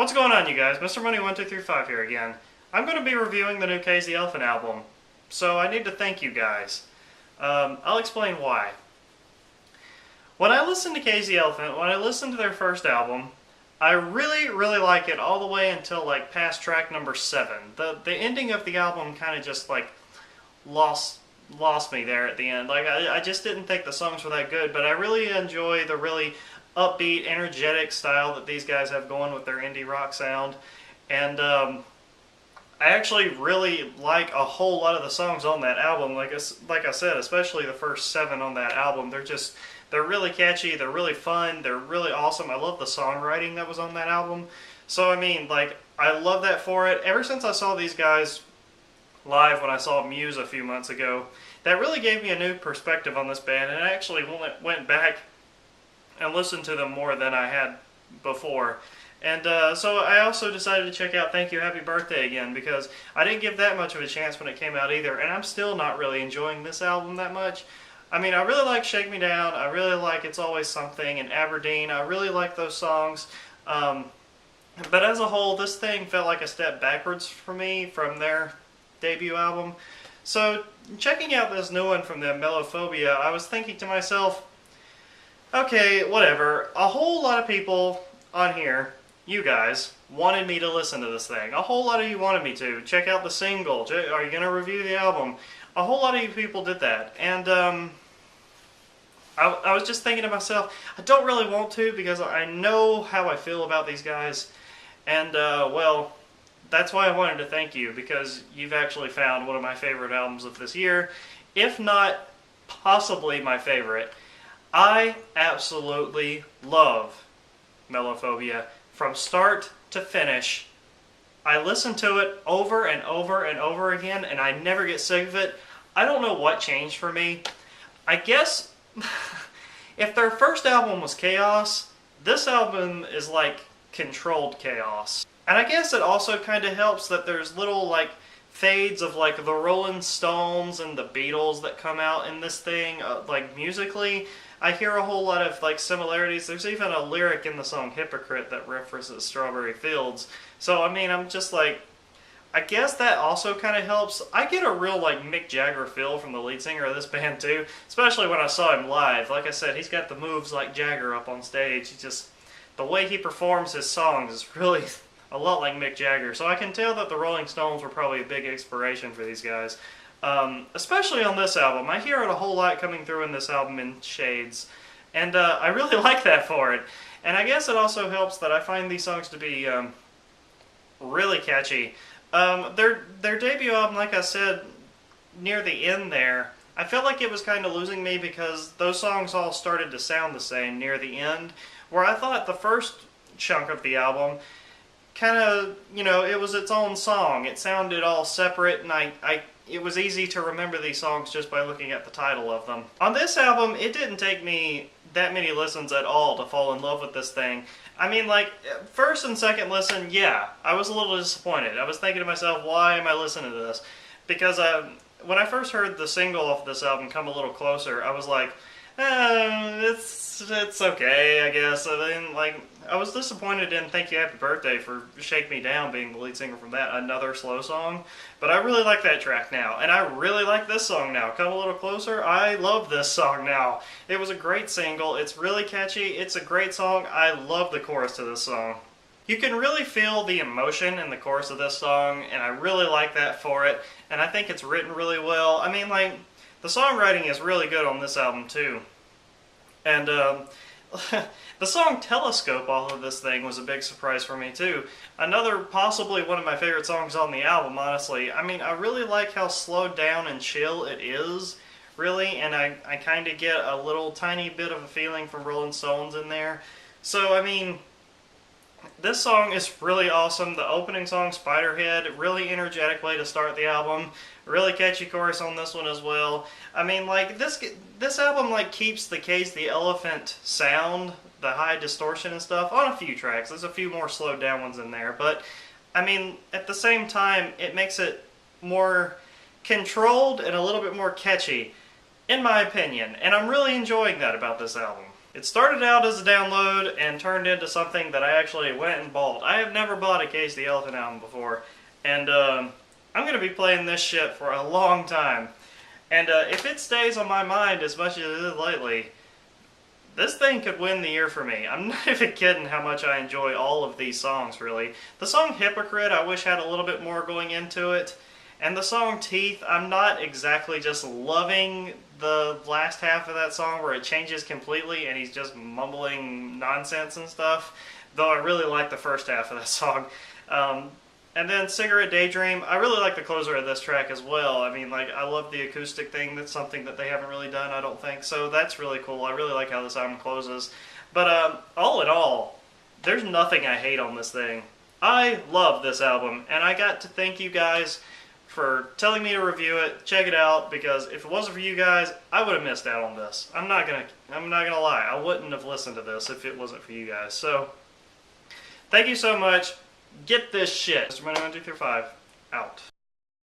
What's going on, you guys? Mr. Money1235 here again. I'm going to be reviewing the new Cage the Elephant album, so I need to thank you guys. I'll explain why. When I listen to Cage the Elephant, when I listen to their first album, I really like it all the way until like past track number 7. The ending of the album kind of just like lost me there at the end. Like I just didn't think the songs were that good, but I really enjoy the really upbeat, energetic style that these guys have going with their indie rock sound. And I actually really like a whole lot of the songs on that album. Like I said, especially the first 7 on that album. They're really catchy, they're really fun, they're really awesome. I love the songwriting that was on that album. So I mean, like, I love that for it. Ever since I saw these guys live when I saw Muse a few months ago, that really gave me a new perspective on this band, and I actually went back and listened to them more than I had before. And so I also decided to check out Thank You Happy Birthday again, because I didn't give that much of a chance when it came out either, and I'm still not really enjoying this album that much. I mean, I really like Shake Me Down, I really like It's Always Something, and Aberdeen. I really like those songs. But as a whole, this thing felt like a step backwards for me from their debut album. So, checking out this new one from them, Melophobia, I was thinking to myself, okay, whatever. A whole lot of people on here, you guys, wanted me to listen to this thing. A whole lot of you wanted me to. Check out the single. Are you going to review the album? A whole lot of you people did that. And I was just thinking to myself, I don't really want to, because I know how I feel about these guys. And, well, that's why I wanted to thank you, because you've actually found one of my favorite albums of this year, if not possibly my favorite. I absolutely love Melophobia from start to finish. I listen to it over and over and over again, and I never get sick of it. I don't know what changed for me. I guess if their first album was chaos, this album is like controlled chaos. And I guess it also kind of helps that there's little like fades of like the Rolling Stones and the Beatles that come out in this thing, like musically. I hear a whole lot of like similarities. There's even a lyric in the song Hypocrite that references Strawberry Fields. So I mean, I'm just like, I guess that also kind of helps. I get a real like Mick Jagger feel from the lead singer of this band too, especially when I saw him live. Like I said, he's got the moves like Jagger up on stage. He just, the way he performs his songs is really a lot like Mick Jagger. So I can tell that the Rolling Stones were probably a big inspiration for these guys. Especially on this album. I hear it a whole lot coming through in this album in shades. And I really like that for it. And I guess it also helps that I find these songs to be really catchy. Their debut album, like I said, near the end there, I felt like it was kind of losing me because those songs all started to sound the same near the end, where I thought the first chunk of the album kind of, you know, it was its own song. It sounded all separate, and it was easy to remember these songs just by looking at the title of them. On this album, it didn't take me that many listens at all to fall in love with this thing. I mean, like, first and second listen, yeah, I was a little disappointed. I was thinking to myself, why am I listening to this? Because when I first heard the single off this album, Come a Little Closer, I was like, it's okay, I guess. And then, like, I was disappointed in Thank You Happy Birthday for Shake Me Down being the lead singer from that, another slow song. But I really like that track now, and I really like this song now, Come a Little Closer. I love this song now. It was a great single, it's really catchy, it's a great song. I love the chorus to this song. You can really feel the emotion in the chorus of this song, and I really like that for it, and I think it's written really well. I mean, like, the songwriting is really good on this album too. And the song Telescope off of this thing was a big surprise for me too. Another, possibly one of my favorite songs on the album, honestly. I mean, I really like how slowed down and chill it is, really, and I kind of get a little tiny bit of a feeling from Rolling Stones in there. So, I mean, this song is really awesome. The opening song, Spiderhead, really energetic way to start the album. Really catchy chorus on this one as well. I mean, like, this album, like, keeps the Cage the Elephant sound, the high distortion and stuff, on a few tracks. There's a few more slowed down ones in there. But, I mean, at the same time, it makes it more controlled and a little bit more catchy, in my opinion. And I'm really enjoying that about this album. It started out as a download and turned into something that I actually went and bought. I have never bought a Case the Elephant album before, and I'm going to be playing this shit for a long time. And if it stays on my mind as much as it is lately, this thing could win the year for me. I'm not even kidding how much I enjoy all of these songs, really. The song Hypocrite I wish had a little bit more going into it. And the song Teeth, I'm not exactly just loving the last half of that song where it changes completely and he's just mumbling nonsense and stuff. Though I really like the first half of that song. And then Cigarette Daydream, I really like the closer of this track as well. I mean, like, I love the acoustic thing. That's something that they haven't really done, I don't think. So that's really cool. I really like how this album closes. But all in all, there's nothing I hate on this thing. I love this album, and I got to thank you guys for telling me to review it. Check it out, because if it wasn't for you guys, I would have missed out on this. I'm not gonna lie. I wouldn't have listened to this if it wasn't for you guys. So, thank you so much. Get this shit. Mr. Money 1, 2, 3, 5, out.